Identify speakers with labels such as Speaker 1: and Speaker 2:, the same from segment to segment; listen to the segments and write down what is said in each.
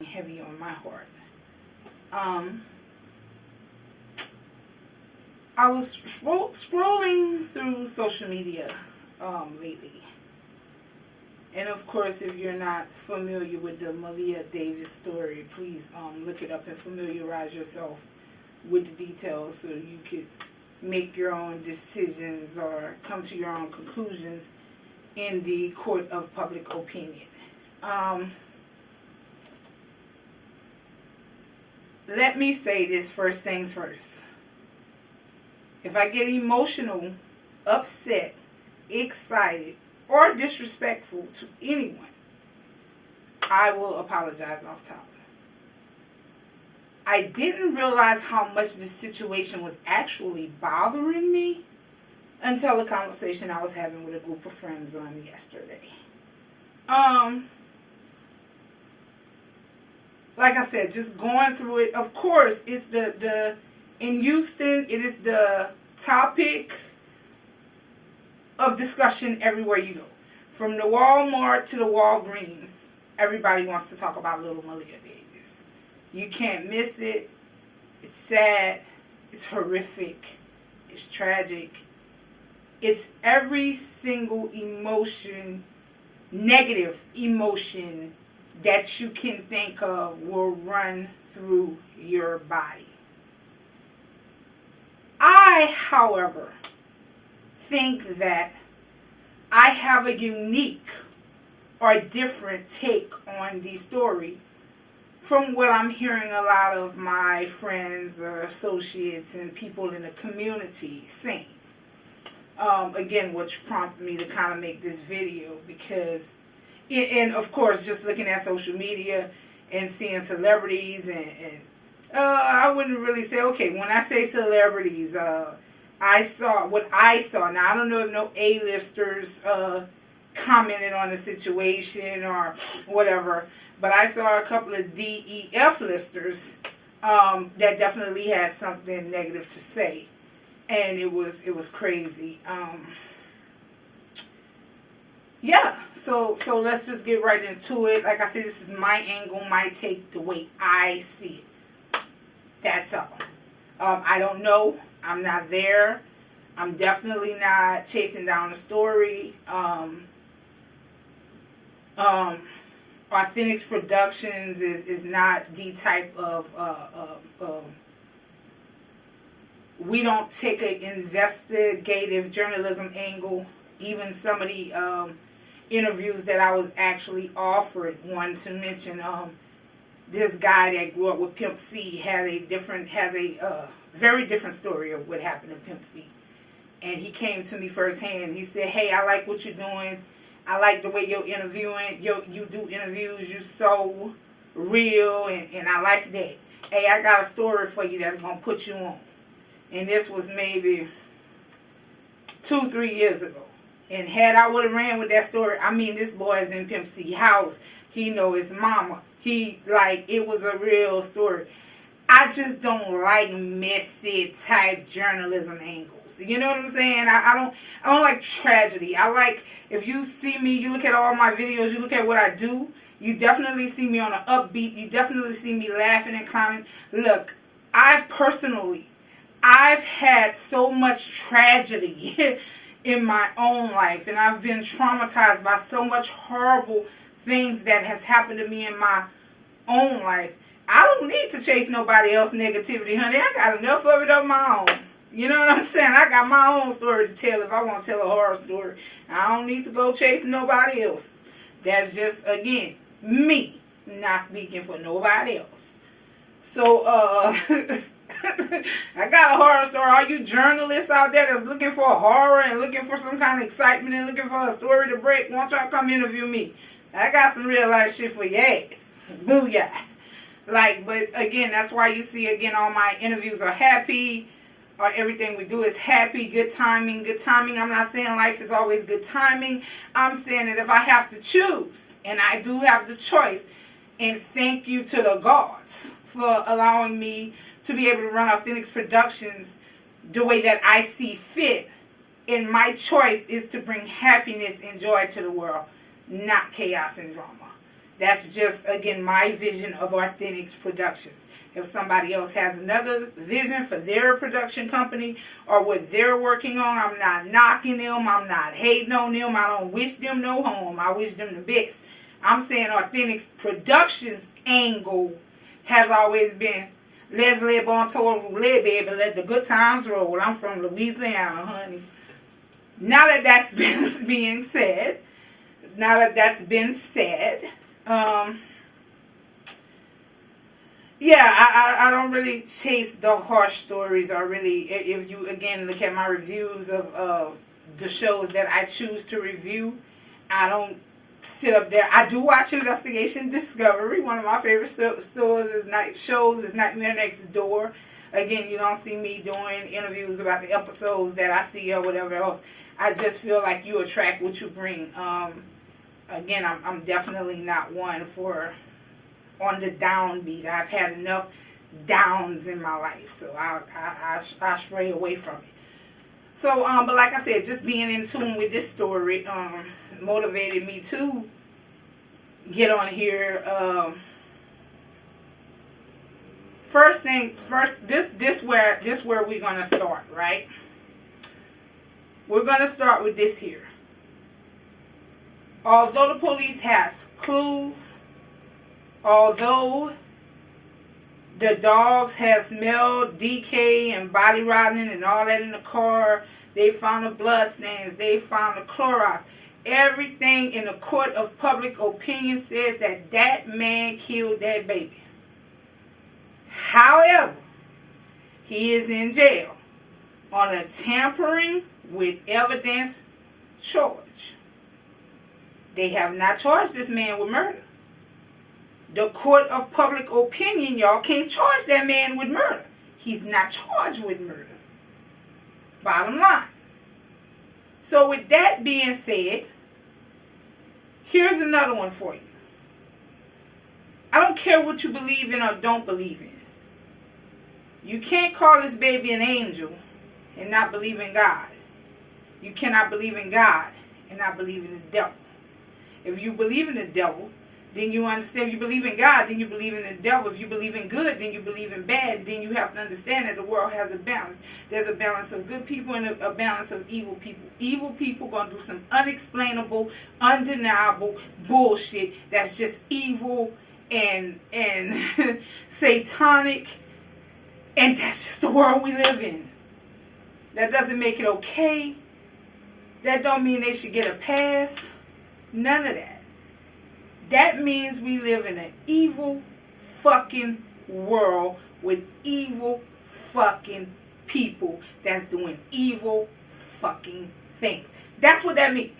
Speaker 1: heavy on my heart. I was scrolling through social media lately. And of course, if you're not familiar with the Maleah Davis story, please look it up and familiarize yourself with the details so you could make your own decisions or come to your own conclusions in the court of public opinion. Let me say this first things first. If I get emotional, upset, excited, or disrespectful to anyone, I will apologize off top. I didn't realize how much this situation was actually bothering me until a conversation I was having with a group of friends on yesterday. Like I said, just going through it. Of course, it's in Houston, it is the topic of discussion everywhere you go. From the Walmart to the Walgreens, everybody wants to talk about little Maleah Davis. You can't miss it. It's sad. It's horrific. It's tragic. It's every single emotion, negative emotion that you can think of will run through your body. I, however, think that I have a unique or different take on the story from what I'm hearing a lot of my friends or associates and people in the community saying. Again, which prompted me to kind of make this video because, and of course, just looking at social media and seeing celebrities and I wouldn't really say, okay, when I say celebrities, I saw what I saw. Now, I don't know if no A-listers commented on the situation or whatever, but I saw a couple of DEF listers that definitely had something negative to say, and it was crazy. Yeah, so let's just get right into it. Like I said, this is my angle, my take, the way I see it. That's all. I don't know. I'm not there. I'm definitely not chasing down the story. Authentic Productions is not the type of we don't take an investigative journalism angle. Even some of the interviews that I was actually offered, one to mention, this guy that grew up with Pimp C has a very different story of what happened to Pimp C. And he came to me firsthand. He said, hey, I like what you're doing. I like the way you're interviewing. You do interviews. You're so real, and I like that. Hey, I got a story for you that's going to put you on. And this was maybe 2-3 years ago. And had I would have ran with that story, I mean, this boy is in Pimp C house. He know his mama. It was a real story. I just don't like messy type journalism angles. You know what I'm saying? I don't like tragedy. I like, if you see me, you look at all my videos, you look at what I do, you definitely see me on an upbeat. You definitely see me laughing and clowning. Look, I've had so much tragedy in my own life, and I've been traumatized by so much horrible things that has happened to me in my own life. I don't need to chase nobody else's negativity, honey. I got enough of it of my own. You know what I'm saying? I got my own story to tell if I want to tell a horror story. I don't need to go chase nobody else's. That's just, again, me, not speaking for nobody else. So, I got a horror story. All you journalists out there that's looking for a horror and looking for some kind of excitement and looking for a story to break, why don't y'all come interview me? I got some real life shit for your ass. Booyah. But again, that's why you see, again, all my interviews are happy, or everything we do is happy, good timing, good timing. I'm not saying life is always good timing. I'm saying that if I have to choose, and I do have the choice, and thank you to the gods for allowing me to be able to run Authentic Productions the way that I see fit, and my choice is to bring happiness and joy to the world, not chaos and drama. That's just, again, my vision of Authentic Productions. If somebody else has another vision for their production company or what they're working on, I'm not knocking them. I'm not hating on them. I don't wish them no harm. I wish them the best. I'm saying Authentic Productions angle has always been, let's live on total live, baby. Let the good times roll. I'm from Louisiana, honey. Now that that's been said, yeah, I don't really chase the harsh stories, or really, if you again look at my reviews of the shows that I choose to review, I don't sit up there. I do watch Investigation Discovery. One of my favorite shows is Nightmare Next Door. Again, you don't see me doing interviews about the episodes that I see or whatever else. I just feel like you attract what you bring. Again, I'm definitely not one for on the downbeat. I've had enough downs in my life, so I stray away from it. So, but like I said, just being in tune with this story motivated me to get on here. First things first, this where we're gonna start, right? We're gonna start with this here. Although the police has clues, although the dogs have smelled decay and body rotting and all that in the car, they found the blood stains, they found the Clorox. Everything in the court of public opinion says that that man killed that baby. However, he is in jail on a tampering with evidence charge. They have not charged this man with murder. The court of public opinion, y'all, can't charge that man with murder. He's not charged with murder. Bottom line. So with that being said, here's another one for you. I don't care what you believe in or don't believe in. You can't call this baby an angel and not believe in God. You cannot believe in God and not believe in the devil. If you believe in the devil, then you understand. If you believe in God, then you believe in the devil. If you believe in good, then you believe in bad. Then you have to understand that the world has a balance. There's a balance of good people and a balance of evil people. Evil people going to do some unexplainable, undeniable bullshit that's just evil and satanic. And that's just the world we live in. That doesn't make it okay. That don't mean they should get a pass. None of that. That means we live in an evil fucking world with evil fucking people that's doing evil fucking things. That's what that means.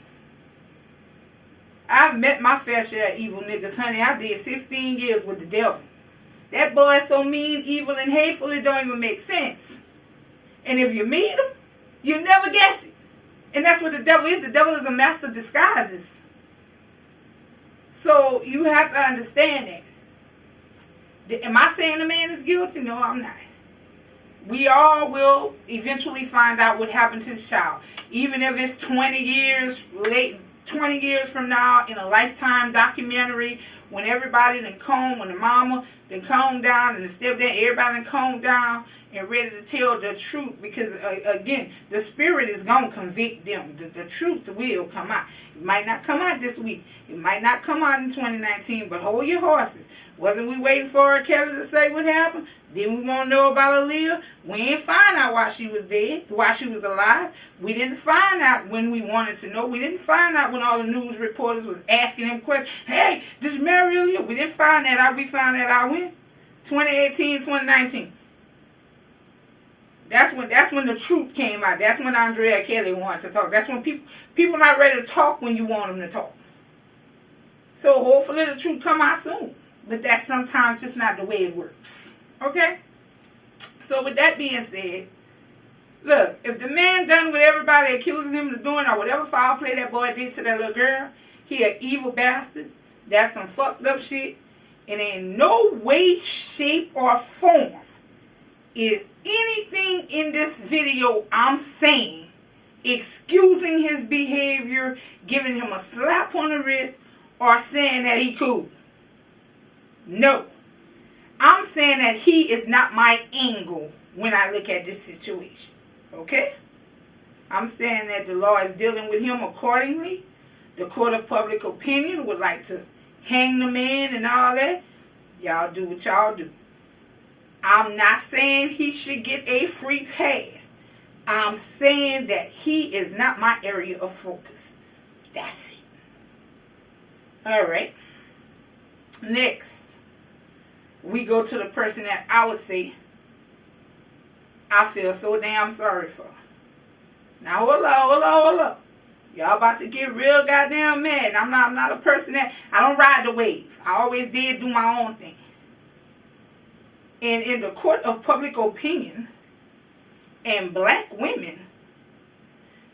Speaker 1: I've met my fair share of evil niggas, honey. I did 16 years with the devil. That boy is so mean, evil, and hateful, it don't even make sense. And if you meet him, you never guess it. And that's what the devil is. The devil is a master of disguises. So you have to understand that. Am I saying the man is guilty? No, I'm not. We all will eventually find out what happened to the child. Even if it's 20 years from now in a Lifetime documentary, when everybody done combed, when the mama done combed down and the stepdad, everybody done combed down and ready to tell the truth. Because, again, the spirit is going to convict them. The truth will come out. It might not come out this week. It might not come out in 2019, but hold your horses. Wasn't we waiting for R. Kelly to say what happened? Didn't we want to know about Aaliyah? We didn't find out why she was dead, why she was alive. We didn't find out when we wanted to know. We didn't find out when all the news reporters was asking him questions. Hey, did you marry Aaliyah? We didn't find that out. We found that out when? 2018, 2019. That's when the truth came out. That's when Andrea Kelly wanted to talk. That's when people not ready to talk when you want them to talk. So hopefully the truth come out soon. But that's sometimes just not the way it works. Okay? So with that being said, look, if the man done what everybody accusing him of doing or whatever foul play that boy did to that little girl, he an evil bastard. That's some fucked up shit. And in no way, shape, or form is anything in this video I'm saying excusing his behavior, giving him a slap on the wrist, or saying that he cool. No. I'm saying that he is not my angle when I look at this situation. Okay? I'm saying that the law is dealing with him accordingly. The court of public opinion would like to hang the man and all that. Y'all do what y'all do. I'm not saying he should get a free pass. I'm saying that he is not my area of focus. That's it. Alright. Next, we go to the person that I would say I feel so damn sorry for. Now hold up. Y'all about to get real goddamn mad. I'm not a person that, I don't ride the wave. I always did do my own thing. And in the court of public opinion and black women,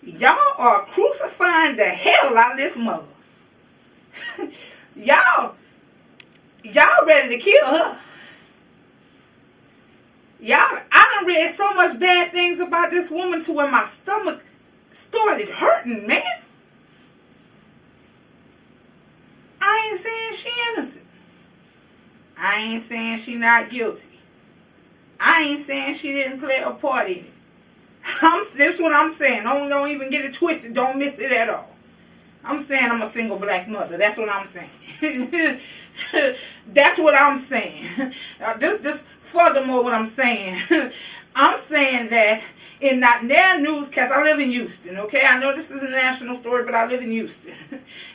Speaker 1: y'all are crucifying the hell out of this mother. Y'all ready to kill her. I done read so much bad things about this woman to where my stomach started hurting, man. I ain't saying she innocent. I ain't saying she not guilty. I ain't saying she didn't play a part in it. This is what I'm saying. Don't even get it twisted. Don't miss it at all. I'm saying I'm a single black mother. That's what I'm saying. That's what I'm saying. This furthermore what I'm saying. I'm saying that in not their newscast, I live in Houston, okay? I know this is a national story, but I live in Houston.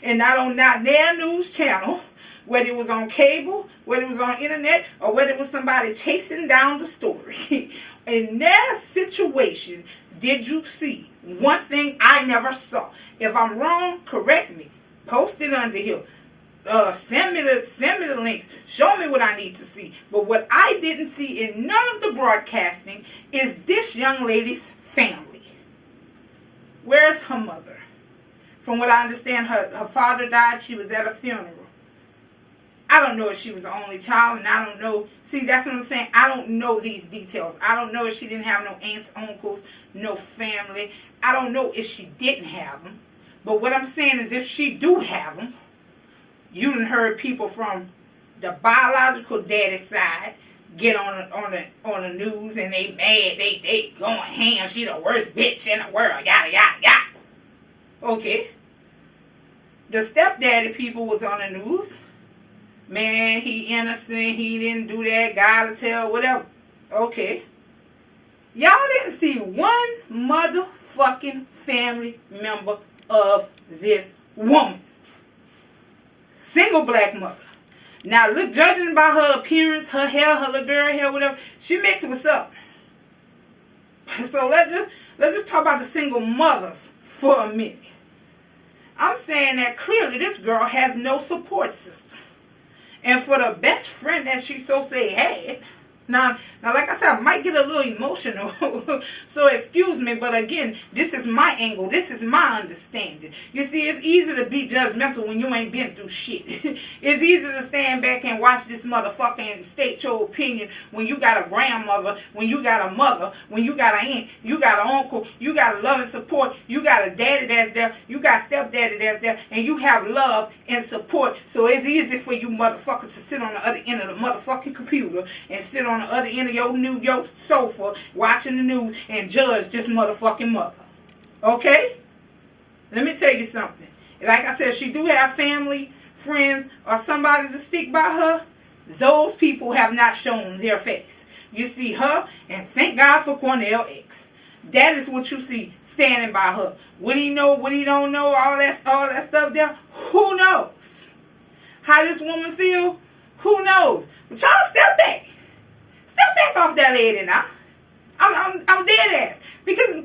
Speaker 1: And not on not their news channel, whether it was on cable, whether it was on internet, or whether it was somebody chasing down the story. In their situation, did you see one thing I never saw? If I'm wrong, correct me. Post it under here. Send me the links. Show me what I need to see. But what I didn't see in none of the broadcasting is this young lady's family. Where's her mother? From what I understand, her father died. She was at a funeral. I don't know if she was the only child, and I don't know. See, that's what I'm saying. I don't know these details. I don't know if she didn't have no aunts, uncles, no family. I don't know if she didn't have them. But what I'm saying is if she do have them, you done heard people from the biological daddy side get on the news and they mad, they going ham, she the worst bitch in the world, yada yada yada. Okay. The stepdaddy people was on the news. Man, he innocent, he didn't do that, gotta tell, whatever. Okay. Y'all didn't see one motherfucking family member of this woman. Single black mother. Now, look, judging by her appearance, her hair, her little girl hair, whatever, she mixed what's up. So let's just talk about the single mothers for a minute. I'm saying that clearly this girl has no support system. And for the best friend that she so say had, now, like I said, I might get a little emotional, so excuse me, but again, this is my angle, this is my understanding. You see, it's easy to be judgmental when you ain't been through shit. It's easy to stand back and watch this motherfucker and state your opinion when you got a grandmother, when you got a mother, when you got an aunt, you got an uncle, you got love and support, you got a daddy that's there, you got stepdaddy that's there, and you have love and support. So it's easy for you motherfuckers to sit on the other end of the motherfucking computer and sit on the other end of your sofa watching the news and judge this motherfucking mother. Okay? Let me tell you something. Like I said, she do have family, friends, or somebody to stick by her. Those people have not shown their face. You see her, and thank God for Cornell X. That is what you see standing by her. What he know, what he don't know, all that stuff there, who knows? How this woman feel, who knows? But y'all step back. Step back off that lady now. I'm dead ass. Because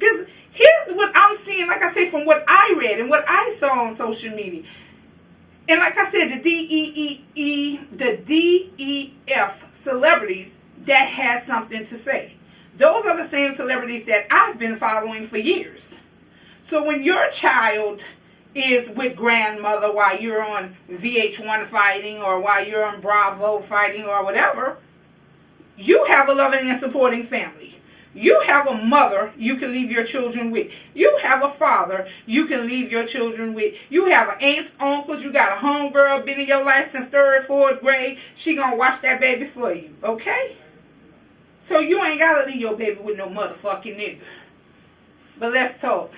Speaker 1: here's what I'm seeing, like I say, from what I read and what I saw on social media. And like I said, the DEF celebrities that had something to say. Those are the same celebrities that I've been following for years. So when your child is with grandmother while you're on VH1 fighting or while you're on Bravo fighting or whatever, you have a loving and supporting family. You have a mother you can leave your children with. You have a father you can leave your children with. You have aunts, uncles. You got a homegirl been in your life since 3rd, 4th grade. She gonna watch that baby for you, okay? So you ain't gotta leave your baby with no motherfucking nigga. But let's talk.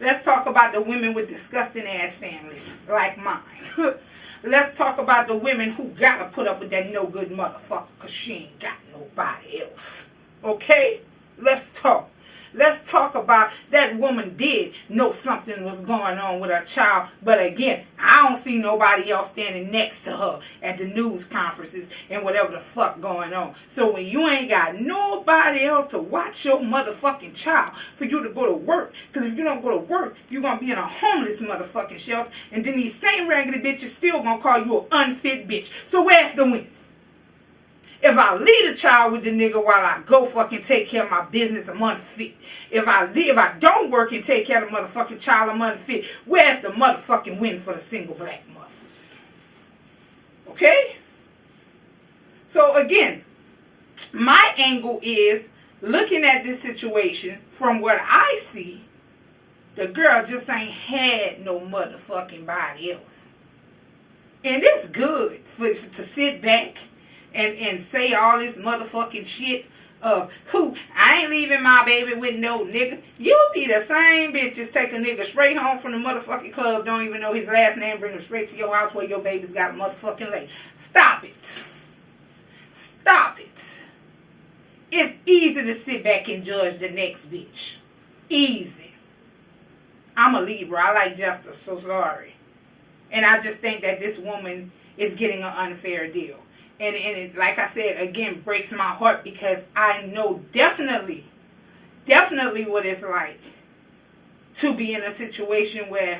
Speaker 1: Let's talk about the women with disgusting ass families like mine. Let's talk about the women who gotta put up with that no good motherfucker because she ain't got nobody else. Okay? Let's talk. Let's talk about that woman did know something was going on with her child. But again, I don't see nobody else standing next to her at the news conferences and whatever the fuck going on. So when you ain't got nobody else to watch your motherfucking child for you to go to work. Because if you don't go to work, you're going to be in a homeless motherfucking shelter. And then these same raggedy bitches still going to call you an unfit bitch. So where's the win? If I leave the child with the nigga while I go fucking take care of my business, I'm unfit. If I don't work and take care of the motherfucking child, I'm unfit. Where's the motherfucking win for the single black mothers? Okay? So again, my angle is looking at this situation from what I see, the girl just ain't had no motherfucking body else. And it's good to sit back and say all this motherfucking shit of who I ain't leaving my baby with no nigga. You be the same bitches take a nigga straight home from the motherfucking club, don't even know his last name, bring him straight to your house where your baby's got a motherfucking leg. Stop it. Stop it. It's easy to sit back and judge the next bitch. Easy. I'm a Libra. I like justice, so sorry. And I just think that this woman is getting an unfair deal. And it, like I said, again, breaks my heart because I know definitely what it's like to be in a situation where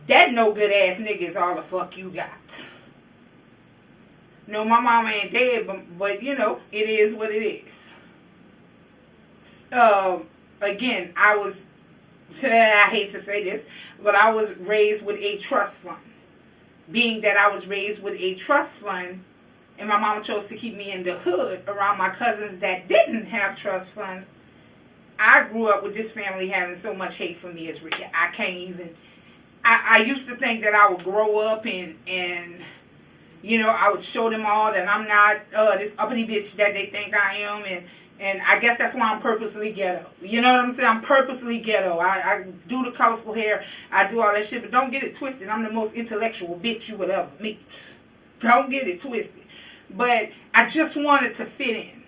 Speaker 1: that no good ass nigga is all the fuck you got. No, my mama ain't dead, but you know, it is what it is. Again, I hate to say this, but I was raised with a trust fund. Being that I was raised with a trust fund, and my mama chose to keep me in the hood around my cousins that didn't have trust funds, I grew up with this family having so much hate for me. It's ridiculous. I can't even. I used to think that I would grow up and you know, I would show them all that I'm not this uppity bitch that they think I am, and I guess that's why I'm purposely ghetto. You know what I'm saying? I'm purposely ghetto. I do the colorful hair. I do all that shit. But don't get it twisted. I'm the most intellectual bitch you would ever meet. Don't get it twisted. But I just wanted to fit in.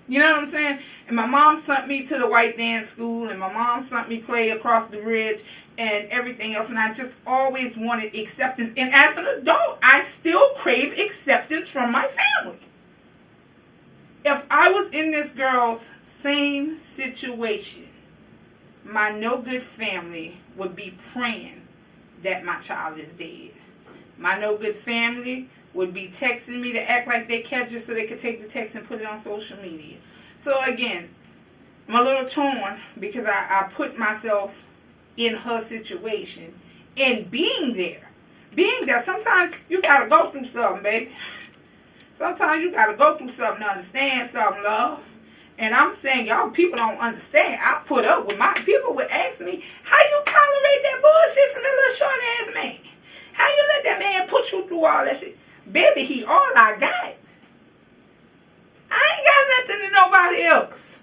Speaker 1: You know what I'm saying? And my mom sent me to the white dance school. And my mom sent me play across the bridge and everything else. And I just always wanted acceptance. And as an adult, I still crave acceptance from my family. If I was in this girl's same situation, my no good family would be praying that my child is dead. My no good family would be texting me to act like they catch it so they could take the text and put it on social media. So again, I'm a little torn because I put myself in her situation and being there, sometimes you gotta go through something, baby. Sometimes you gotta go through something to understand something, love. And I'm saying, y'all, people don't understand. I put up with my people would ask me, how you tolerate that bullshit from that little short ass man? How you let that man put you through all that shit? Baby, he all I got. I ain't got nothing to nobody else.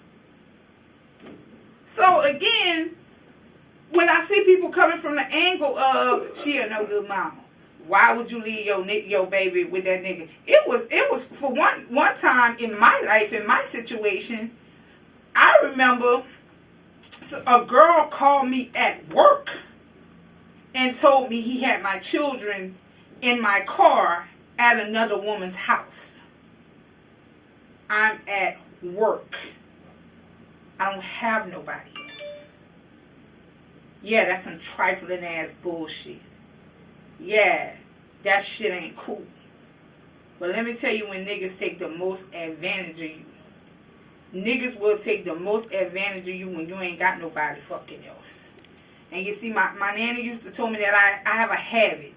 Speaker 1: So again, when I see people coming from the angle of she a no good mama, why would you leave your baby with that nigga? It was for one time in my life, in my situation, I remember a girl called me at work and told me he had my children in my car at another woman's house. I'm at work. I don't have nobody else. Yeah, that's some trifling ass bullshit. Yeah, that shit ain't cool. But let me tell you when niggas take the most advantage of you. Niggas will take the most advantage of you when you ain't got nobody fucking else. And you see, my nanny used to tell me that I have a habit.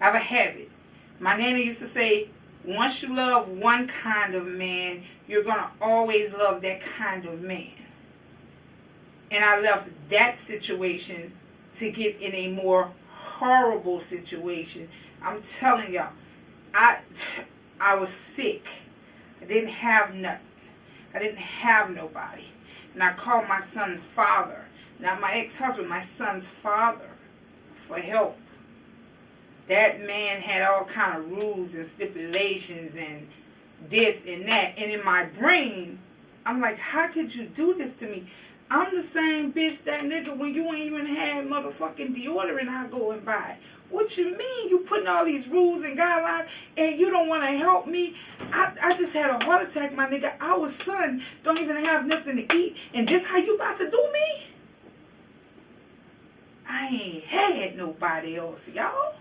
Speaker 1: I have a habit. My nanny used to say, Once you love one kind of man, you're going to always love that kind of man. And I left that situation to get in a more horrible situation. I'm telling y'all, I was sick. I didn't have nothing. I didn't have nobody. And I called my son's father, not my ex-husband, my son's father, for help. That man had all kind of rules and stipulations and this and that. And in my brain, I'm like, how could you do this to me? I'm the same bitch that nigga when you ain't even had motherfucking deodorant I go and buy. What you mean? You putting all these rules and guidelines and you don't want to help me? I just had a heart attack, my nigga. Our son don't even have nothing to eat. And this how you about to do me? I ain't had nobody else, y'all.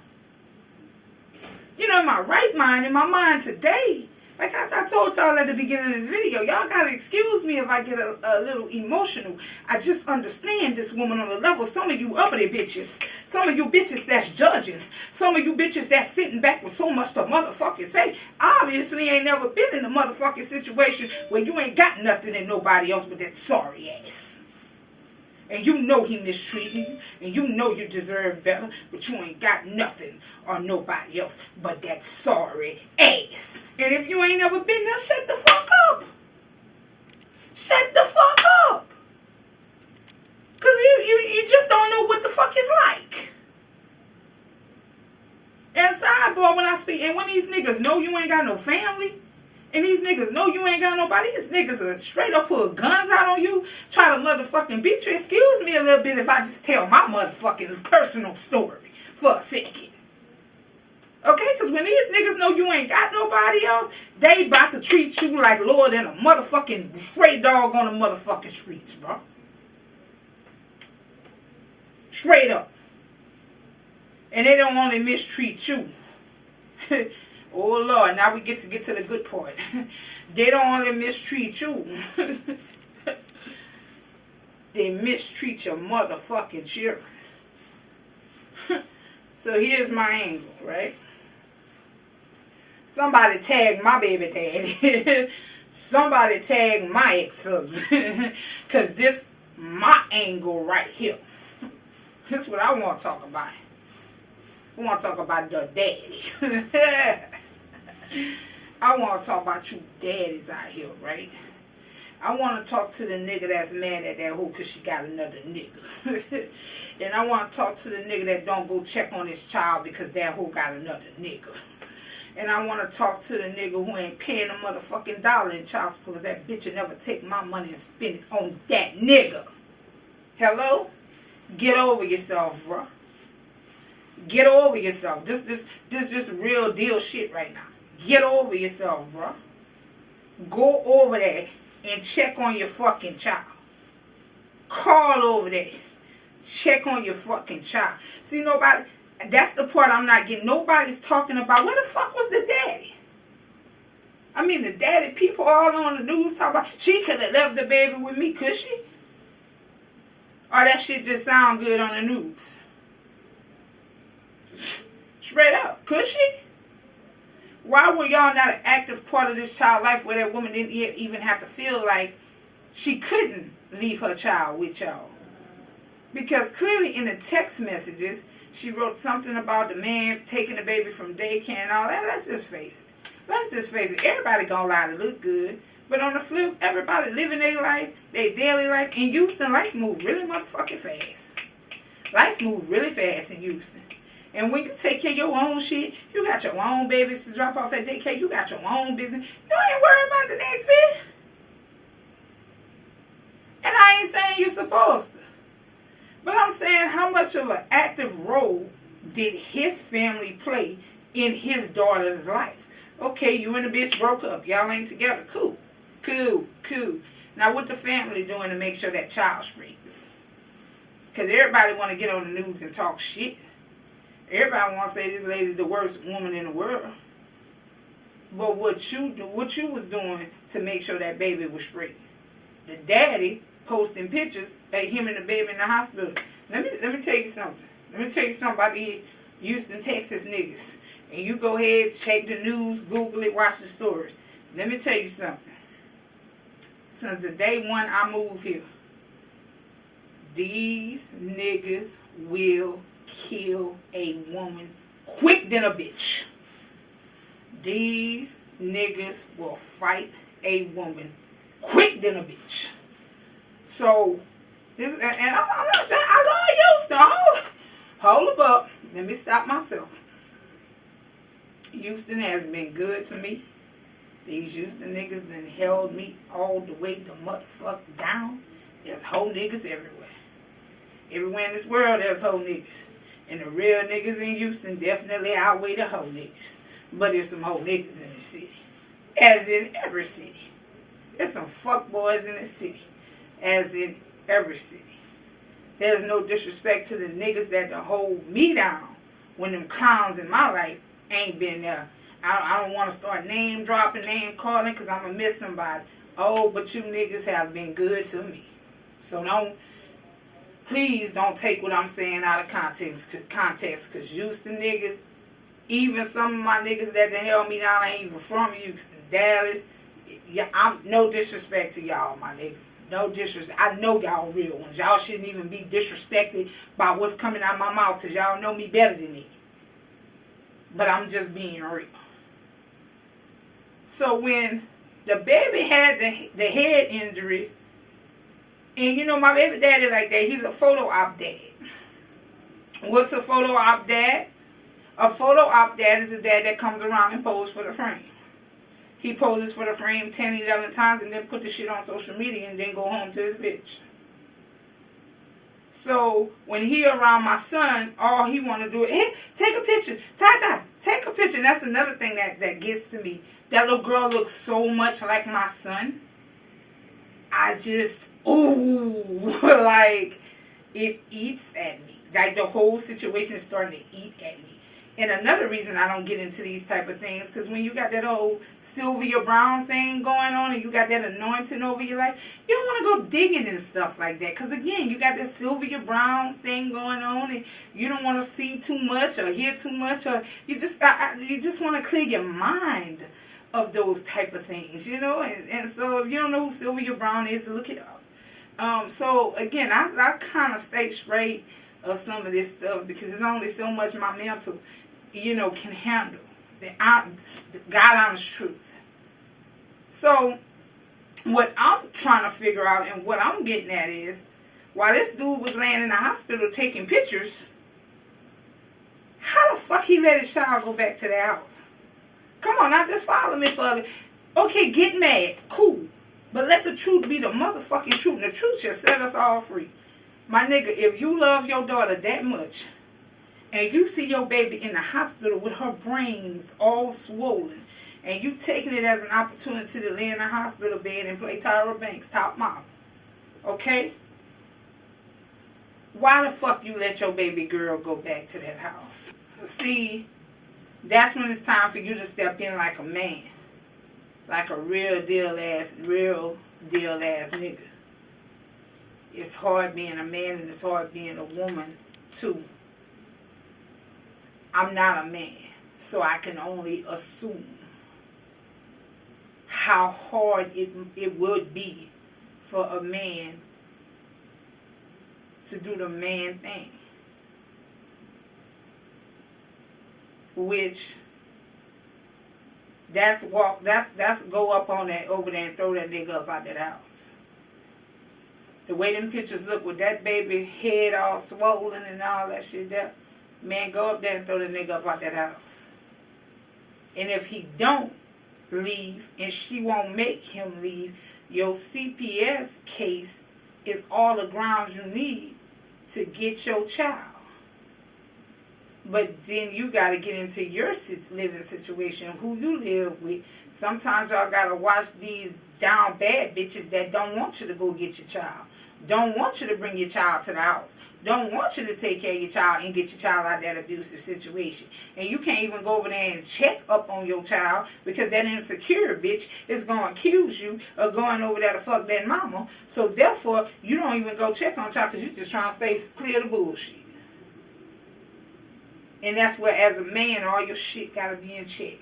Speaker 1: You know, in my right mind, in my mind today, like I told y'all at the beginning of this video, y'all gotta excuse me if I get a little emotional. I just understand this woman on the level. Some of you uppity bitches, some of you bitches that's judging, some of you bitches that's sitting back with so much to motherfucking say, obviously ain't never been in a motherfucking situation where you ain't got nothing and nobody else but that sorry ass. And you know he mistreating you, and you know you deserve better, but you ain't got nothing or nobody else but that sorry ass. And if you ain't never been there, shut the fuck up. Shut the fuck up. Because you just don't know what the fuck it's like. And sidebar, when I speak, and when these niggas know you ain't got no family, and these niggas know you ain't got nobody, these niggas are straight up pull guns out on you, try to motherfucking beat you. Excuse me a little bit if I just tell my motherfucking personal story for a second. Okay? Because when these niggas know you ain't got nobody else, they about to treat you like lower than a motherfucking stray dog on the motherfucking streets, bro. Straight up. And they don't only mistreat you. Oh Lord, now we get to the good part. They don't only mistreat you. They mistreat your motherfucking children. So here's my angle, right? Somebody tag my baby daddy. Somebody tag my ex-husband. Because this my angle right here. This is what I want to talk about. I want to talk about the daddy. I want to talk about you daddies out here, right? I want to talk to the nigga that's mad at that hoe because she got another nigga. And I want to talk to the nigga that don't go check on his child because that hoe got another nigga. And I want to talk to the nigga who ain't paying a motherfucking dollar in child support because that bitch will never take my money and spend it on that nigga. Hello? Get over yourself, bro. Get over yourself. This just real deal shit right now. Get over yourself, bro. Go over there and check on your fucking child. Call over there. Check on your fucking child. See, nobody, that's the part I'm not getting. Nobody's talking about where the fuck was the daddy? I mean, the daddy, people all on the news talking about, she could have left the baby with me, could she? Or that shit just sound good on the news? Straight up, could she? Why were y'all not an active part of this child's life where that woman didn't even have to feel like she couldn't leave her child with y'all? Because clearly in the text messages, she wrote something about the man taking the baby from daycare and all that. Let's just face it. Let's just face it. Everybody gonna lie to look good. But on the flip, everybody living their life, their daily life. In Houston, life moves really motherfucking fast. Life moves really fast in Houston. And when you take care of your own shit, you got your own babies to drop off at daycare. You got your own business. You ain't worried about the next bit. And I ain't saying you're supposed to. But I'm saying how much of an active role did his family play in his daughter's life? Okay, you and the bitch broke up. Y'all ain't together. Cool. Cool. Cool. Now what the family doing to make sure that child's straight? Because everybody want to get on the news and talk shit. Everybody want to say this lady's the worst woman in the world. But what you was doing to make sure that baby was straight. The daddy posting pictures of him and the baby in the hospital. Let me tell you something. Let me tell you something about the Houston, Texas niggas And you go ahead, check the news, Google it, watch the stories. Let me tell you something. Since the day one I moved here, these niggas will kill a woman quick than a bitch. These niggas will fight a woman quick than a bitch. So, this, and I'm not, I love Houston. Hold up. Let me stop myself. Houston has been good to me. These Houston niggas done held me all the way the motherfucker down. There's hoe niggas everywhere. Everywhere in this world there's hoe niggas. And the real niggas in Houston definitely outweigh the hoe niggas. But there's some hoe niggas in the city. As in every city. There's some fuck boys in the city. As in every city. There's no disrespect to the niggas that hold me down when them clowns in my life ain't been there. I don't want to start name dropping, name calling, because I'm going to miss somebody. Oh, but you niggas have been good to me. So please don't take what I'm saying out of context, because Houston niggas, even some of my niggas that done held me down ain't even from Houston, Dallas. Yeah, I'm no disrespect to y'all, my nigga. No disrespect. I know y'all real ones. Y'all shouldn't even be disrespected by what's coming out of my mouth, because y'all know me better than it. But I'm just being real. So when the baby had the head injuries, and you know my baby daddy like that, he's a photo op dad. What's a photo op dad? A photo op dad is a dad that comes around and poses for the frame. He poses for the frame 10, 11 times and then put the shit on social media and then go home to his bitch. So when he around my son, all he want to do is, hey, take a picture. Ty, take a picture. And that's another thing that gets to me. That little girl looks so much like my son. I just, ooh, like, it eats at me. Like, the whole situation is starting to eat at me. And another reason I don't get into these type of things, because when you got that old Sylvia Brown thing going on and you got that anointing over your life, you don't want to go digging and stuff like that. Because again, you got this Sylvia Brown thing going on and you don't want to see too much or hear too much, or you just want to clear your mind of those type of things, you know. And so if you don't know who Sylvia Brown is, look it up. So again, I kind of stay straight of some of this stuff because there's only so much my mental, you know, can handle. The God honest truth. So what I'm trying to figure out and what I'm getting at is, while this dude was laying in the hospital taking pictures, how the fuck he let his child go back to the house? Come on, now just follow me for it. Okay, get mad, cool, but let the truth be the motherfucking truth. And the truth shall set us all free. My nigga, if you love your daughter that much, and you see your baby in the hospital with her brains all swollen, and you taking it as an opportunity to lay in a hospital bed and play Tyra Banks top model, okay? Why the fuck you let your baby girl go back to that house? See, that's when it's time for you to step in like a man. Like a real deal ass nigga. It's hard being a man and it's hard being a woman too. I'm not a man, so I can only assume how hard it would be for a man to do the man thing. Which that's go up on that over there and throw that nigga up out that house. The way them pictures look with that baby head all swollen and all that shit there, man, go up there and throw the nigga up out that house. And if he don't leave and she won't make him leave, your CPS case is all the grounds you need to get your child. But then you got to get into your living situation, who you live with. Sometimes y'all got to watch these down bad bitches that don't want you to go get your child. Don't want you to bring your child to the house. Don't want you to take care of your child and get your child out of that abusive situation. And you can't even go over there and check up on your child because that insecure bitch is going to accuse you of going over there to fuck that mama. So therefore, you don't even go check on child because you're just trying to stay clear of the bullshit. And that's where, as a man, all your shit gotta be in check.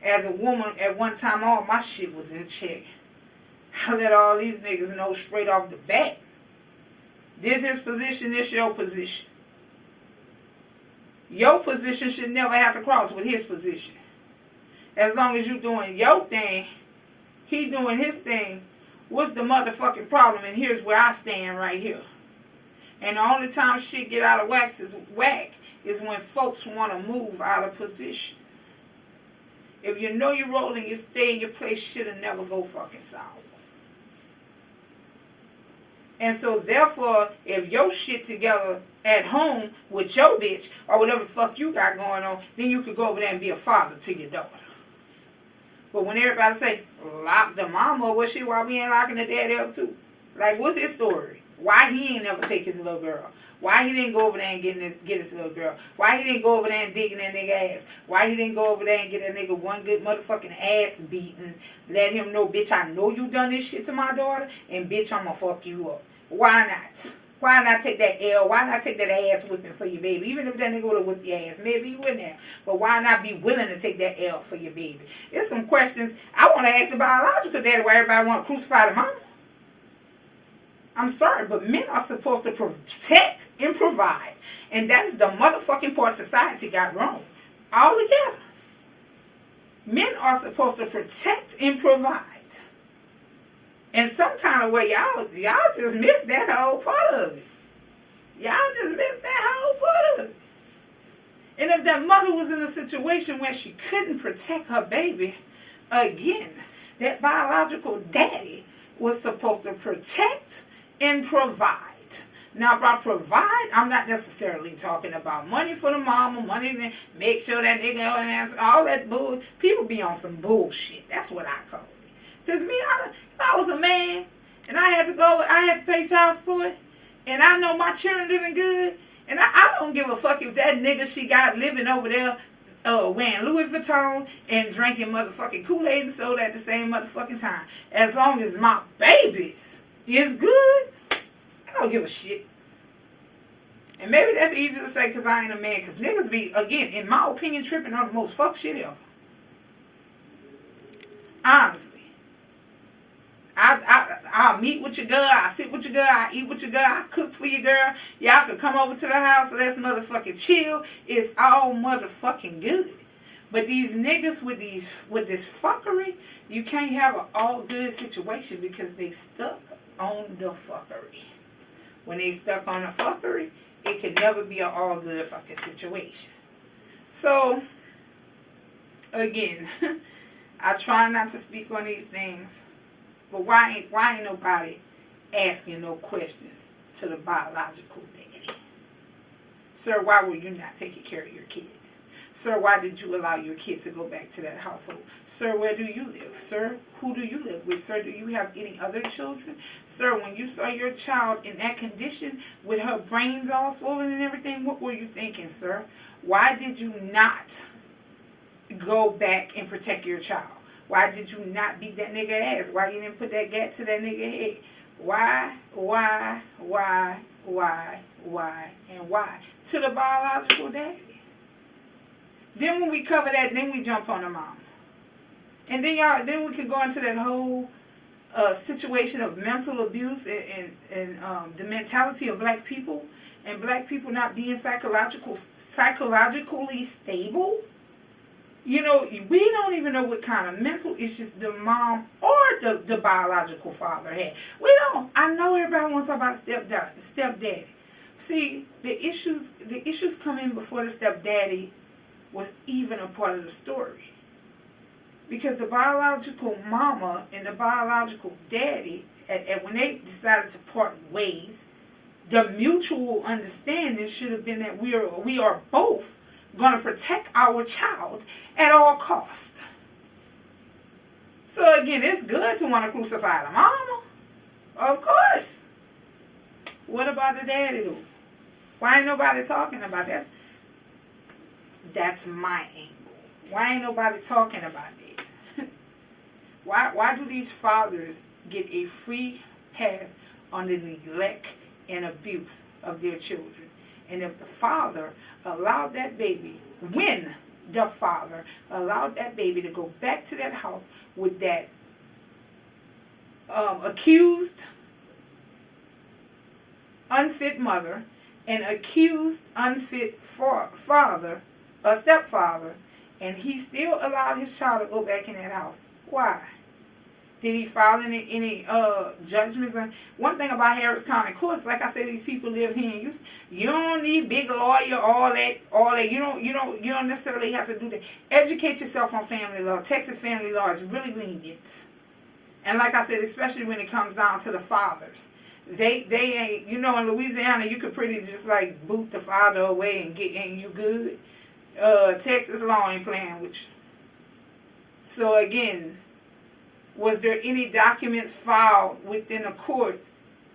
Speaker 1: As a woman, at one time, all my shit was in check. I let all these niggas know straight off the bat. This his position, this your position. Your position should never have to cross with his position. As long as you doing your thing, he doing his thing, what's the motherfucking problem? And here's where I stand right here. And the only time shit get out of whack is when folks want to move out of position. If you know you're rolling, you stay in your place, shit'll never go fucking sour. And so therefore, if your shit together at home with your bitch or whatever the fuck you got going on, then you could go over there and be a father to your daughter. But when everybody say, lock the mama, well shit, why we ain't locking the daddy up too? Like, what's his story? Why he ain't never take his little girl? Why he didn't go over there and get his little girl? Why he didn't go over there and dig in that nigga ass? Why he didn't go over there and get that nigga one good motherfucking ass beating? Let him know, bitch, I know you done this shit to my daughter, and bitch, I'ma fuck you up. Why not? Why not take that L? Why not take that ass whipping for your baby? Even if that nigga would have whipped your ass, maybe you wouldn't have. But why not be willing to take that L for your baby? There's some questions I want to ask the biological daddy why everybody want to crucify the mama. I'm sorry, but men are supposed to protect and provide. And that is the motherfucking part society got wrong. All together. Men are supposed to protect and provide. In some kind of way, y'all just missed that whole part of it. Y'all just missed that whole part of it. And if that mother was in a situation where she couldn't protect her baby, again, that biological daddy was supposed to protect and provide. Now, by provide, I'm not necessarily talking about money for the mama, money to make sure that nigga and all that bull. People be on some bullshit. That's what I call it. Because me, if I was a man and I had to pay child support, and I know my children living good, and I don't give a fuck if that nigga she got living over there wearing Louis Vuitton and drinking motherfucking Kool-Aid and soda at the same motherfucking time. As long as my babies is good, I don't give a shit. And maybe that's easy to say because I ain't a man. Because niggas be, again, in my opinion, tripping on the most fuck shit ever. Honestly. I'll meet with your girl. I'll sit with your girl. I'll eat with your girl. I'll cook for your girl. Y'all can come over to the house. Let's motherfucking chill. It's all motherfucking good. But these niggas with this fuckery, you can't have an all good situation because they stuck on the fuckery. When they stuck on the fuckery, it can never be an all good fucking situation. So, again, I try not to speak on these things. But why ain't nobody asking no questions to the biological daddy? Sir, why were you not taking care of your kid? Sir, why did you allow your kid to go back to that household? Sir, where do you live? Sir, who do you live with? Sir, do you have any other children? Sir, when you saw your child in that condition with her brains all swollen and everything, what were you thinking, sir? Why did you not go back and protect your child? Why did you not beat that nigga ass? Why you didn't put that gat to that nigga head? Why, and why? To the biological daddy. Then when we cover that, then we jump on the mama. And then we can go into that whole situation of mental abuse and the mentality of black people. And black people not being psychologically stable. You know, we don't even know what kind of mental issues the mom or the biological father had. We don't. I know everybody wants to talk about stepdaddy. See, the issues come in before the stepdaddy was even a part of the story. Because the biological mama and the biological daddy, and when they decided to part ways, the mutual understanding should have been that we are both going to protect our child at all costs. So again, it's good to want to crucify the mama. Of course. What about the daddy though? Why ain't nobody talking about that? That's my angle. Why ain't nobody talking about that? Why do these fathers get a free pass on the neglect and abuse of their children? And if the father allowed that baby, when the father allowed that baby to go back to that house with that accused unfit mother and accused unfit father, a stepfather, and he still allowed his child to go back in that house. Why? Did he file any judgments? One thing about Harris County courts, like I said, these people live here in Houston. You don't need big lawyer, all that. You don't necessarily have to do that. Educate yourself on family law. Texas family law is really lenient. And like I said, especially when it comes down to the fathers. They ain't, in Louisiana, you could pretty just like boot the father away and you good. Texas law ain't playing with you. So again, was there any documents filed within the court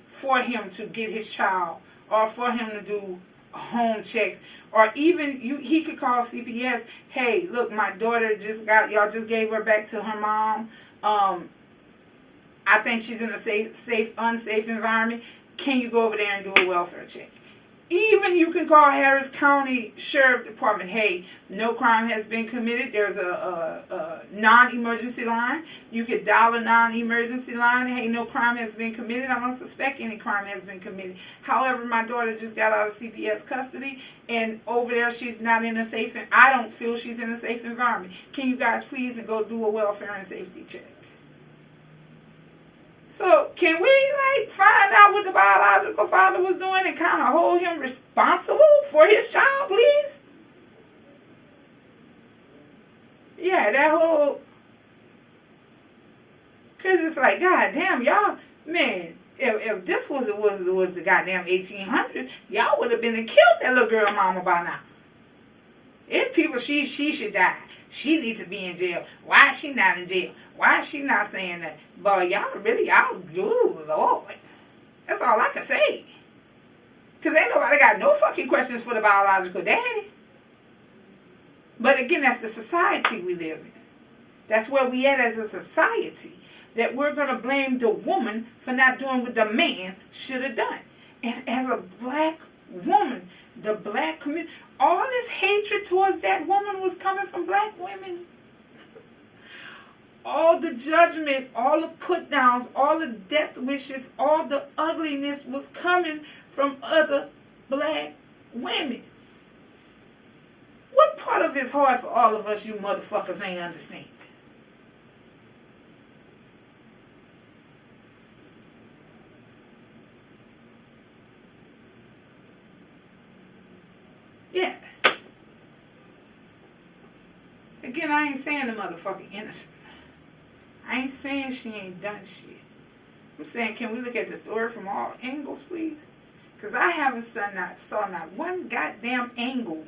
Speaker 1: for him to get his child, or for him to do home checks, or even he could call CPS? Hey, look, my daughter y'all just gave her back to her mom. I think she's in a unsafe environment. Can you go over there and do a welfare check? Even you can call Harris County Sheriff Department. Hey, no crime has been committed. There's a non-emergency line. You could dial a non-emergency line. Hey, no crime has been committed. I don't suspect any crime has been committed. However, my daughter just got out of CPS custody, and over there she's not in a safe. I don't feel she's in a safe environment. Can you guys please go do a welfare and safety check? So, can we, find out what the biological father was doing and kind of hold him responsible for his child, please? Yeah, that whole... Because it's like, goddamn, y'all, man, if this was the goddamn 1800s, y'all would have been and killed that little girl mama by now. If people, she should die. She needs to be in jail. Why is she not in jail? Why is she not saying that? Boy, ooh, Lord. That's all I can say. Because ain't nobody got no fucking questions for the biological daddy. But again, that's the society we live in. That's where we at as a society. That we're going to blame the woman for not doing what the man should have done. And as a black woman, the black community, all this hatred towards that woman was coming from black women. All the judgment, all the put downs, all the death wishes, all the ugliness was coming from other black women. What part of it's hard for all of us, you motherfuckers, ain't understand? Yeah. Again, I ain't saying the motherfucker innocent. I ain't saying she ain't done shit. I'm saying, can we look at the story from all angles, please? Because I haven't saw not one goddamn angle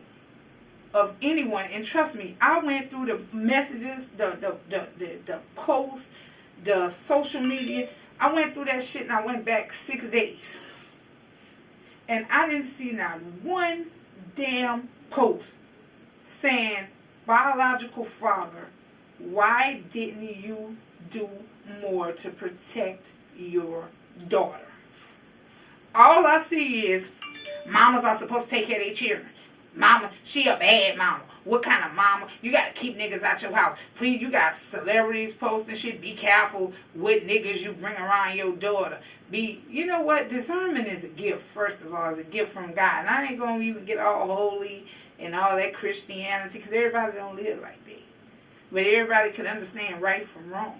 Speaker 1: of anyone. And trust me, I went through the messages, the posts, the social media. I went through that shit and I went back 6 days. And I didn't see not one damn post saying, biological father, why didn't you do more to protect your daughter? All I see is mamas are supposed to take care of their children. Mama, she a bad mama. What kind of mama? You got to keep niggas out your house. Please, you got celebrities posting shit. Be careful what niggas you bring around your daughter. You know what? Discernment is a gift, first of all. It's a gift from God. And I ain't going to even get all holy and all that Christianity, because everybody don't live like that. But everybody can understand right from wrong.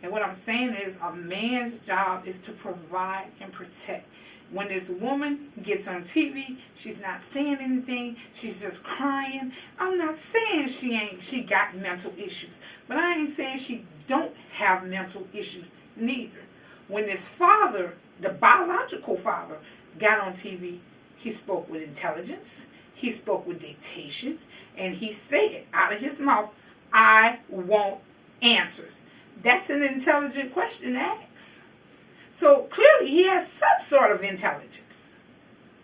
Speaker 1: And what I'm saying is, a man's job is to provide and protect. When this woman gets on TV, she's not saying anything. She's just crying. I'm not saying she got mental issues. But I ain't saying she don't have mental issues neither. When this father, the biological father, got on TV, he spoke with intelligence. He spoke with dictation. And he said out of his mouth, I want answers. That's an intelligent question to ask. So clearly he has some sort of intelligence.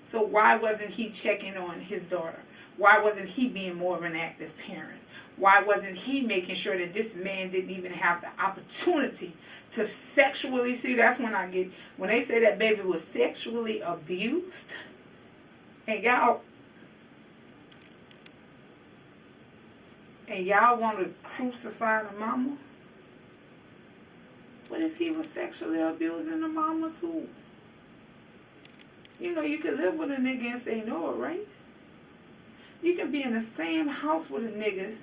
Speaker 1: So why wasn't he checking on his daughter? Why wasn't he being more of an active parent? Why wasn't he making sure that this man didn't even have the opportunity to sexually, see, that's when when they say that baby was sexually abused, And y'all want to crucify the mama? What if he was sexually abusing the mama too? You know, you can live with a nigga and say no, right? You can be in the same house with a nigga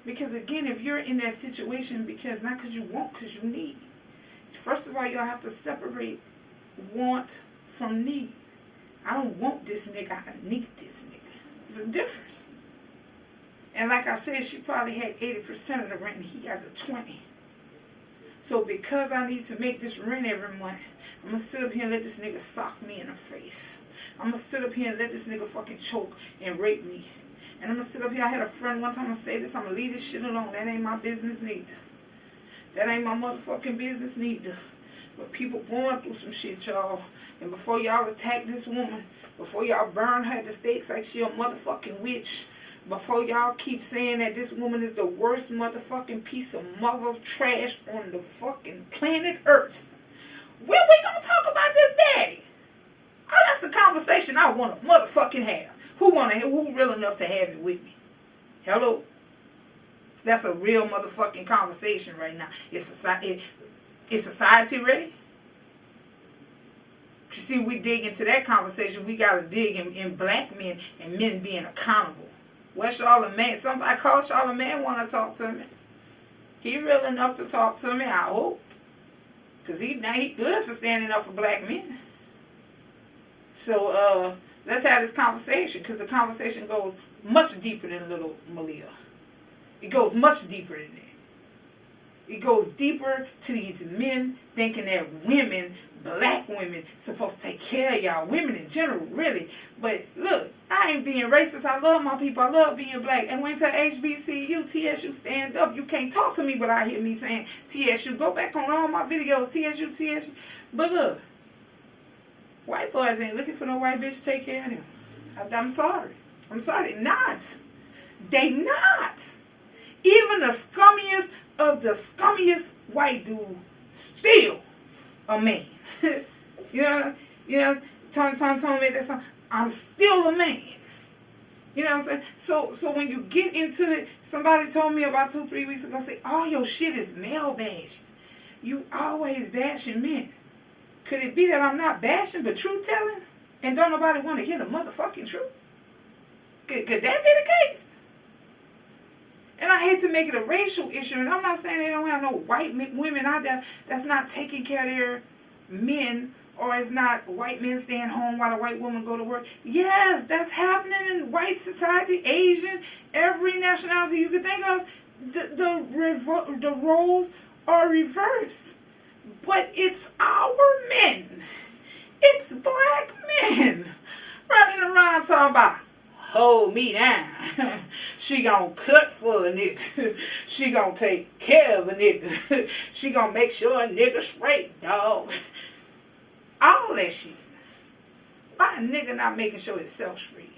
Speaker 1: because, again, if you're in that situation, not because you want, because you need. First of all, y'all have to separate want from need. I don't want this nigga, I need this nigga. There's a difference. And like I said, she probably had 80% of the rent and he got the 20%. So because I need to make this rent every month, I'm going to sit up here and let this nigga sock me in the face. I'm going to sit up here and let this nigga fucking choke and rape me. And I'm going to sit up here. I had a friend one time, I'm going to say this, I'm going to leave this shit alone. That ain't my business neither. That ain't my motherfucking business neither. But people going through some shit, y'all. And before y'all attack this woman, before y'all burn her at the stakes like she a motherfucking witch, before y'all keep saying that this woman is the worst motherfucking piece of mother trash on the fucking planet Earth, when we gonna talk about this daddy? Oh, that's the conversation I want to motherfucking have. Who real enough to have it with me? Hello? That's a real motherfucking conversation right now. Is society ready? You see, we dig into that conversation. We gotta dig in black men and men being accountable. Where's Charlamagne? Somebody call Charlamagne, want to talk to me. He real enough to talk to me, I hope. Because he good for standing up for black men. So let's have this conversation, because the conversation goes much deeper than little Maleah. It goes much deeper than that. It goes deeper to these men thinking that women, black women, supposed to take care of y'all. Women in general, really. But look, I ain't being racist. I love my people. I love being black. And went to HBCU, TSU, stand up. You can't talk to me without hear me saying TSU. Go back on all my videos, TSU. But look, white boys ain't looking for no white bitch to take care of them. I'm sorry. They not. They not. Even the scummiest of the scummiest white dude still a man. you know, Tony made that song. I'm still a man. You know what I'm saying? So when you get into it, somebody told me about 2-3 weeks ago, say, all your shit is male bashed. You always bashing men. Could it be that I'm not bashing but truth telling? And don't nobody want to hear the motherfucking truth? Could that be the case? And I hate to make it a racial issue, and I'm not saying they don't have no white women out there that's not taking care of their men, or it's not white men staying home while a white woman go to work. Yes, that's happening in white society, Asian, every nationality you can think of. The roles are reversed. But it's our men. It's black men running around talking about, hold me down. She gonna cut for a nigga. She gonna take care of a nigga. She gonna make sure a nigga straight, dog. All that shit. Why a nigga not making sure himself straight?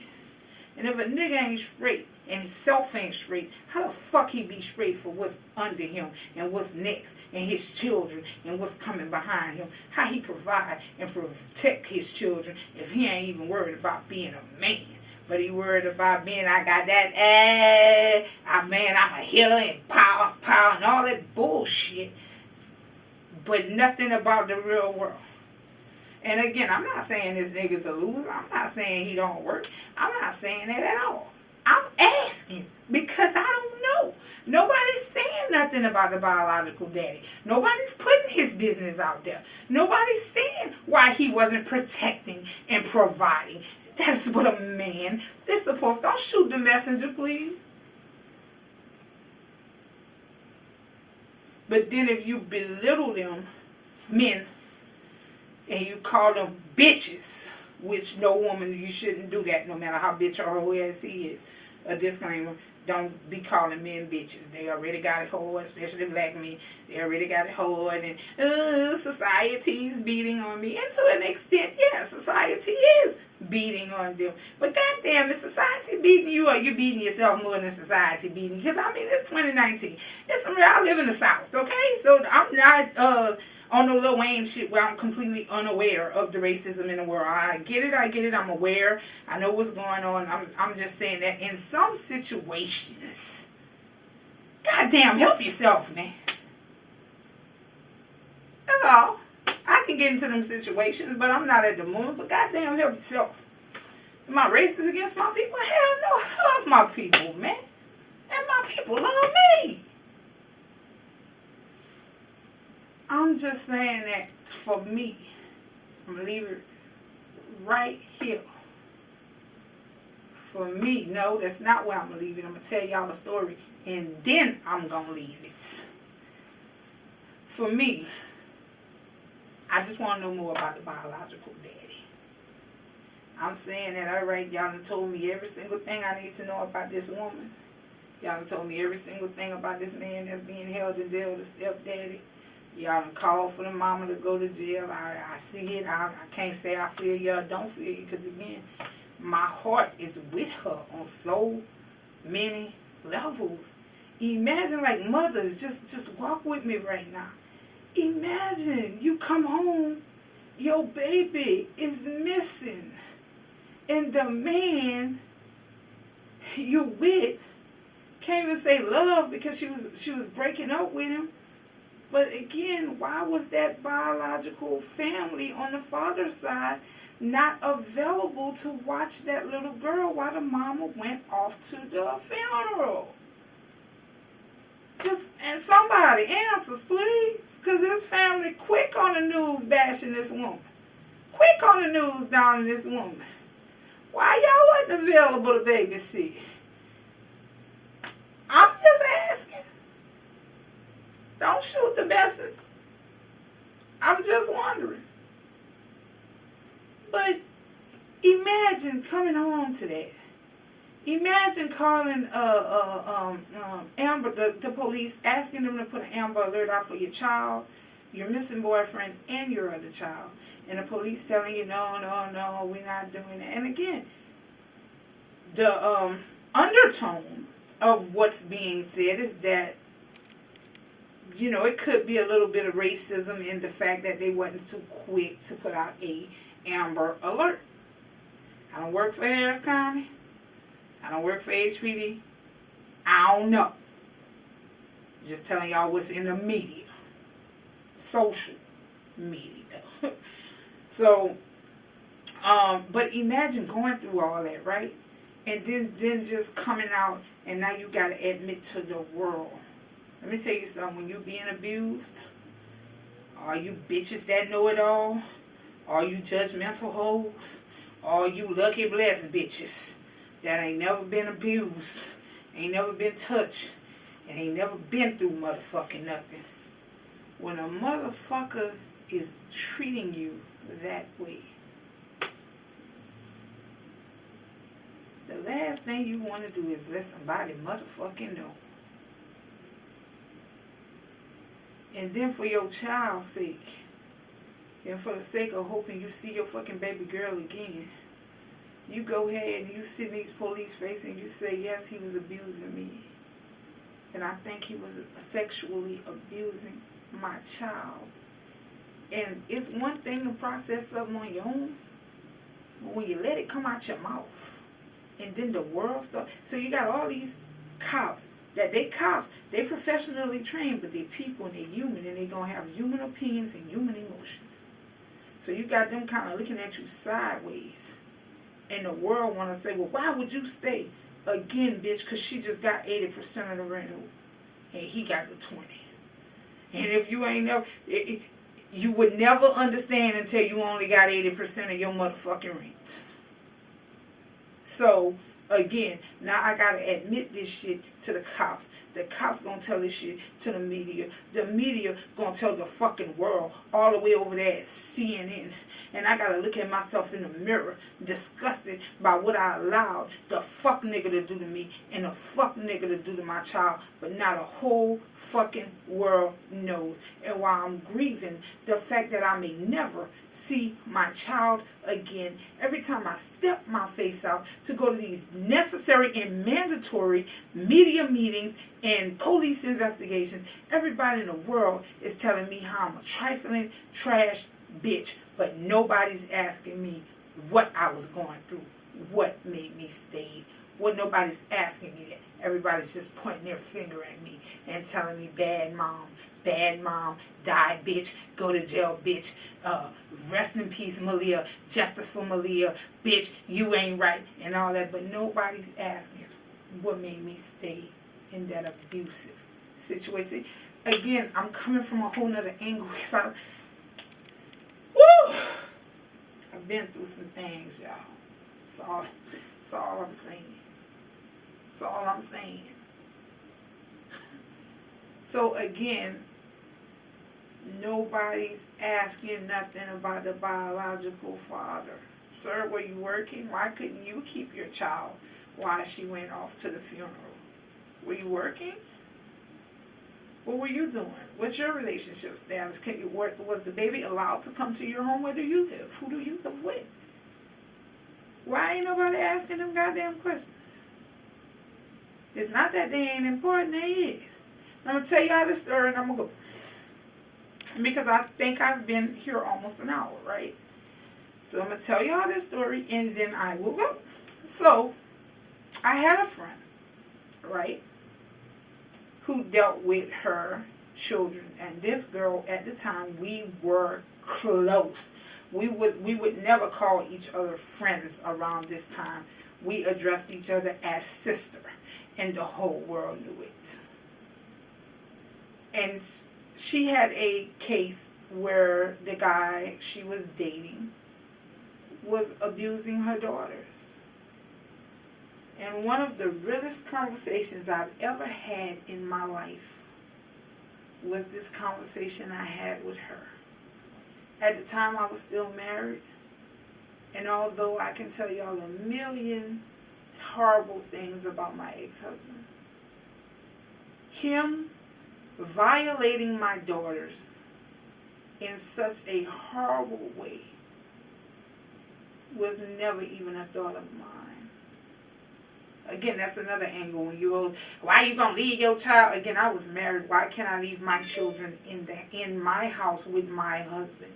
Speaker 1: And if a nigga ain't straight and himself ain't straight, how the fuck he be straight for what's under him and what's next and his children and what's coming behind him? How he provide and protect his children if he ain't even worried about being a man? But he worried about being, I got that, I'm a hitter and power and all that bullshit. But nothing about the real world. And again, I'm not saying this nigga's a loser. I'm not saying he don't work. I'm not saying that at all. I'm asking because I don't know. Nobody's saying nothing about the biological daddy. Nobody's putting his business out there. Nobody's saying why he wasn't protecting and providing. That's what a man is supposed to. Don't shoot the messenger, please. But then if you belittle them, men, and you call them bitches, which no woman, you shouldn't do that no matter how bitch or hoe ass he is. A disclaimer, don't be calling men bitches. They already got it hard, especially black men. They already got it hard, and society's beating on me. And to an extent, yeah, society is beating on them. But goddamn, is society beating you, or you beating yourself more than society beating you? Because I mean, it's 2019. It's some real. I live in the South, okay? So I'm not on the Lil Wayne shit where I'm completely unaware of the racism in the world. I get it, I'm aware, I know what's going on. I'm just saying that in some situations, goddamn, help yourself, man. That's all. I can get into them situations, but I'm not at the moment. But goddamn, help yourself. Am I racist against my people? Hell no, I love my people, man. And my people love me. I'm just saying that for me, I'm going to leave it right here. For me, no, that's not where I'm going to leave it. I'm going to tell y'all a story, and then I'm going to leave it. For me, I just want to know more about the biological daddy. I'm saying that, all right, y'all done told me every single thing I need to know about this woman. Y'all done told me every single thing about this man that's being held in jail, the stepdaddy. Y'all done called for the mama to go to jail. I see it. I can't say I feel you or don't feel you, because, again, my heart is with her on so many levels. Imagine, like, mothers, just walk with me right now. Imagine you come home, your baby is missing, and the man you with can't even say love because she was breaking up with him. But again, why was that biological family on the father's side not available to watch that little girl while the mama went off to the funeral? And somebody answers, please. Because this family quick on the news bashing this woman. Quick on the news downing this woman. Why y'all wasn't available to babysit? I'm just asking. Don't shoot the message. I'm just wondering. But imagine coming home to that. Imagine calling Amber, the police, asking them to put an Amber Alert out for your child, your missing boyfriend, and your other child. And the police telling you, no, we're not doing that. And again, the undertone of what's being said is that, you know, it could be a little bit of racism in the fact that they wasn't too quick to put out a Amber Alert. I don't work for Harris County. I don't work for HPD. I don't know. Just telling y'all what's in the media. Social media. So, but imagine going through all that, right? And then just coming out, and now you got to admit to the world. Let me tell you something. When you're being abused, are you bitches that know it all? Are you judgmental hoes? Are you lucky blessed bitches that ain't never been abused, ain't never been touched, and ain't never been through motherfucking nothing? When a motherfucker is treating you that way, the last thing you want to do is let somebody motherfucking know. And then for your child's sake, and for the sake of hoping you see your fucking baby girl again, you go ahead and you sit in these police face and you say, yes, he was abusing me. And I think he was sexually abusing my child. And it's one thing to process something on your own, but when you let it come out your mouth, and then the world starts. So you got all these cops, they professionally trained, but they people and they human, and they going to have human opinions and human emotions. So you got them kind of looking at you sideways. And the world want to say, well, why would you stay? Again, bitch, because she just got 80% of the rental, and he got the 20. And if you ain't never, you would never understand until you only got 80% of your motherfucking rent. So, again, now I got to admit this shit to the cops. The cops going to tell this shit to the media. The media going to tell the fucking world all the way over there at CNN. And I got to look at myself in the mirror, disgusted by what I allowed the fuck nigga to do to me and the fuck nigga to do to my child. But now the whole fucking world knows. And while I'm grieving the fact that I may never see my child again, every time I step my face out to go to these necessary and mandatory media media meetings and police investigations, everybody in the world is telling me how I'm a trifling, trash bitch, but nobody's asking me what I was going through, what made me stay. What nobody's asking me that. Everybody's just pointing their finger at me and telling me bad mom, die bitch, go to jail bitch, rest in peace Maleah, justice for Maleah, bitch, you ain't right, and all that. But nobody's asking what made me stay in that abusive situation. Again, I'm coming from a whole nother angle because I've been through some things, y'all. That's all I'm saying. That's all I'm saying. So again, nobody's asking nothing about the biological father. Sir, were you working? Why couldn't you keep your child while she went off to the funeral? Were you working? What were you doing? What's your relationship status? Was the baby allowed to come to your home? Where do you live? Who do you live with? Why ain't nobody asking them goddamn questions? It's not that they ain't important, they is. I'm going to tell y'all this story and I'm going to go. Because I think I've been here almost an hour, right? So I'm going to tell y'all this story and then I will go. So, I had a friend, right, who dealt with her children. And this girl, at the time, we were close. We would never call each other friends around this time. We addressed each other as sister. And the whole world knew it. And she had a case where the guy she was dating was abusing her daughters. And one of the realest conversations I've ever had in my life was this conversation I had with her. At the time I was still married. And although I can tell y'all a million horrible things about my ex-husband, him violating my daughters in such a horrible way was never even a thought of mine. Again, that's another angle when you go, why are you going to leave your child? Again, I was married. Why can't I leave my children in my house with my husband?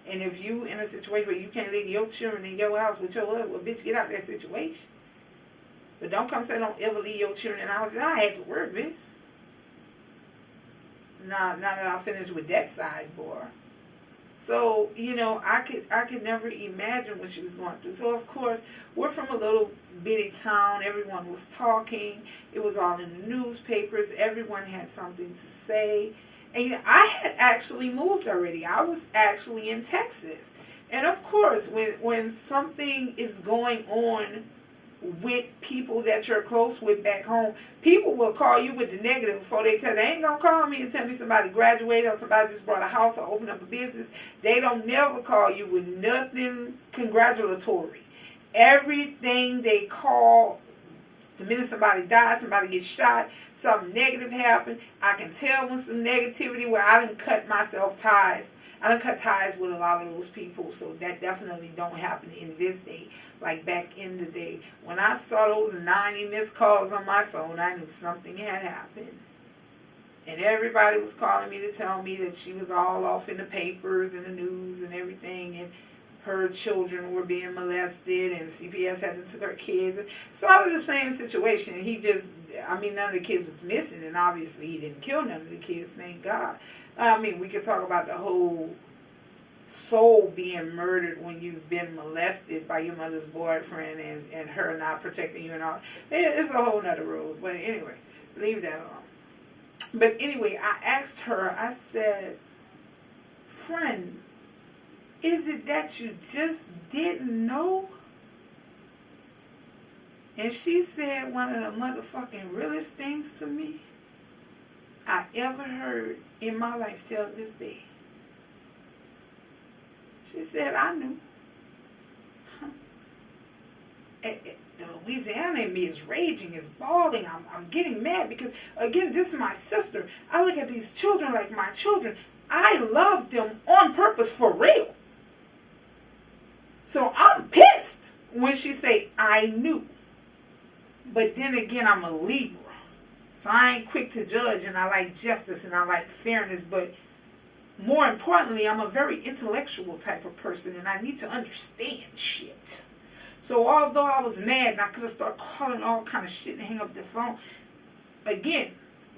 Speaker 1: And if you in a situation where you can't leave your children in your house with your husband, well, bitch, get out of that situation. But don't come say don't ever leave your children in the house. I had to work, bitch. Now that I finished with that sidebar. So, you know, I could never imagine what she was going through. So, of course, we're from a little bitty town. Everyone was talking. It was all in the newspapers. Everyone had something to say. And you know, I had actually moved already. I was actually in Texas. And, of course, when something is going on with people that you're close with back home, people will call you with the negative before they tell. They ain't gonna call me and tell me somebody graduated or somebody just bought a house or opened up a business. They don't never call you with nothing congratulatory. Everything they call, the minute somebody dies, somebody gets shot, something negative happened, I can tell when some negativity where I done cut myself ties. I done cut ties with a lot of those people, so that definitely don't happen in this day. Like back in the day, when I saw those 90 missed calls on my phone, I knew something had happened. And everybody was calling me to tell me that she was all off in the papers and the news and everything, and her children were being molested, and CPS had to took her kids. Sort of the same situation. None of the kids was missing, and obviously he didn't kill none of the kids, thank God. I mean, we could talk about the whole soul being murdered when you've been molested by your mother's boyfriend and her not protecting you and all. It's a whole nother road. But anyway, leave that alone. But anyway, I asked her, I said, friend, is it that you just didn't know? And she said one of the motherfucking realest things to me I ever heard in my life till this day. She said, I knew. The Louisiana in me is raging, is bawling. I'm getting mad because, again, this is my sister. I look at these children like my children. I love them on purpose for real. So I'm pissed when she say, I knew. But then again, I'm a Libra. So I ain't quick to judge, and I like justice and I like fairness, but more importantly, I'm a very intellectual type of person, and I need to understand shit. So although I was mad and I could have started calling all kind of shit and hang up the phone, again,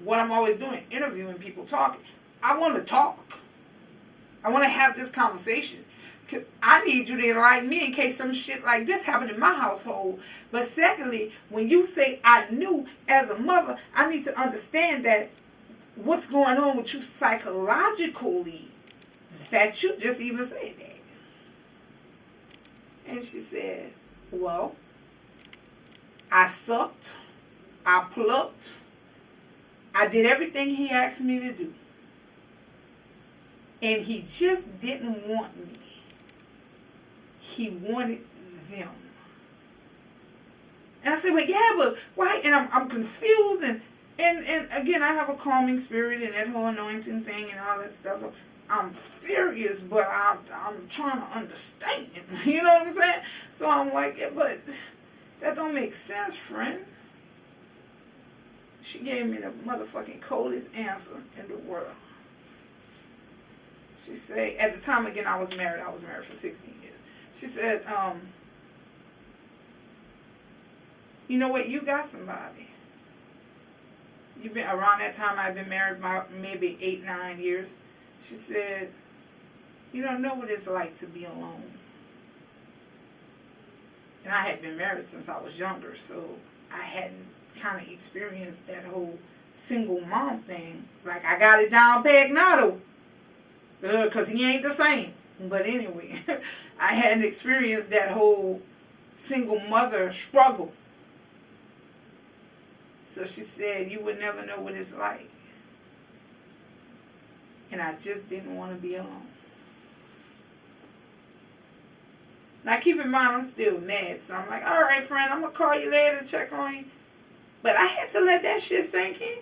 Speaker 1: what I'm always doing, interviewing people, talking. I want to talk. I want to have this conversation. Cause I need you to enlighten me in case some shit like this happened in my household. But secondly, when you say I knew as a mother, I need to understand that what's going on with you psychologically that you just even said that. And she said, well, I sucked, I plucked, I did everything he asked me to do. And he just didn't want me. He wanted them. And I said, well, yeah, but why? And I'm confused. And again, I have a calming spirit and that whole anointing thing and all that stuff. So I'm furious, but I'm trying to understand. You know what I'm saying? So I'm like, yeah, but that don't make sense, friend. She gave me the motherfucking coldest answer in the world. She said, at the time, again, I was married. I was married for 16 years. She said, you know what? You got somebody. You've been around that time. I've been married maybe 8, 9 years. She said, you don't know what it's like to be alone. And I had been married since I was younger, so I hadn't kind of experienced that whole single mom thing. Like, I got it down pat now, though. Because he ain't the same. But anyway, I hadn't experienced that whole single mother struggle. So she said, you would never know what it's like. And I just didn't want to be alone. Now keep in mind, I'm still mad. So I'm like, all right, friend, I'm going to call you later to check on you. But I had to let that shit sink in.